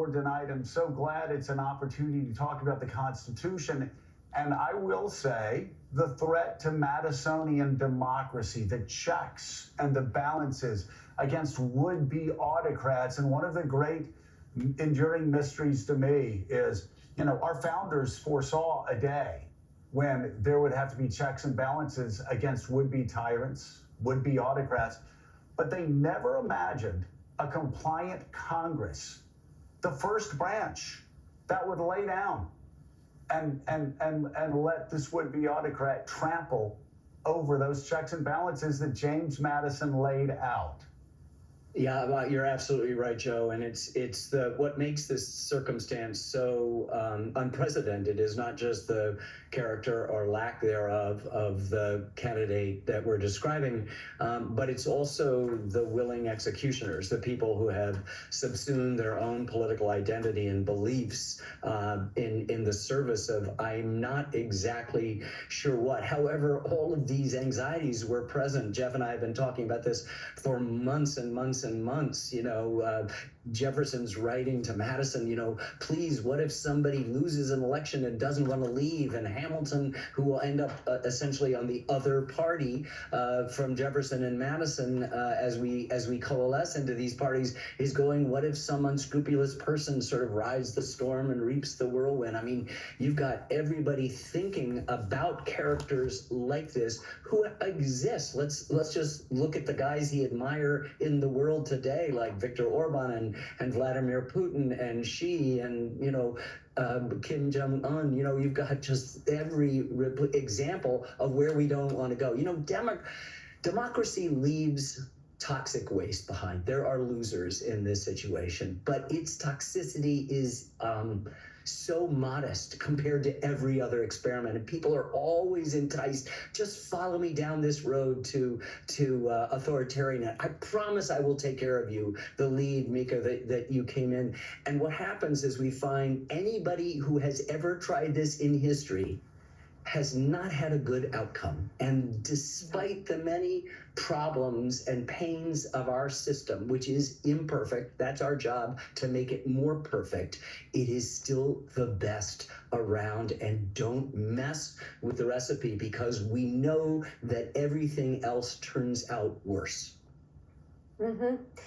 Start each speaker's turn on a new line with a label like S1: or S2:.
S1: floor tonight. I'm so glad it's an opportunity to talk about the Constitution. And I will say the threat to Madisonian democracy, the checks and the balances against would-be autocrats. And one of the great enduring mysteries to me is, our founders foresaw a day when there would have to be checks and balances against would-be tyrants, would-be autocrats, but they never imagined a compliant Congress, the first branch that would lay down and let this would-be autocrat trample over those checks and balances that James Madison laid out.
S2: Yeah, well, you're absolutely right, Joe. And it's what makes this circumstance so unprecedented is not just the character or lack thereof of the candidate that we're describing, but it's also the willing executioners, the people who have subsumed their own political identity and beliefs in the service of I'm not exactly sure what. However, all of these anxieties were present. Jeff and I have been talking about this for months and months and months. Jefferson's writing to Madison, please, what if somebody loses an election and doesn't want to leave? And Hamilton, who will end up essentially on the other party from Jefferson and Madison as we coalesce into these parties, is going, what if some unscrupulous person sort of rides the storm and reaps the whirlwind? I mean, you've got everybody thinking about characters like this who exist. Let's just look at the guys he admire in the world today, like Viktor Orban and Vladimir Putin and Xi and Kim Jong-un. You've got just every example of where we don't want to go. Democracy leaves toxic waste behind. There are losers in this situation, but its toxicity is so modest compared to every other experiment, and people are always enticed. Just follow me down this road to authoritarian. I promise I will take care of you. The lead, Mika, that you came in, and what happens is we find anybody who has ever tried this in history has not had a good outcome. And despite the many problems and pains of our system, which is imperfect, that's our job to make it more perfect, it is still the best around. And don't mess with the recipe, because we know that everything else turns out worse.
S3: Mm-hmm.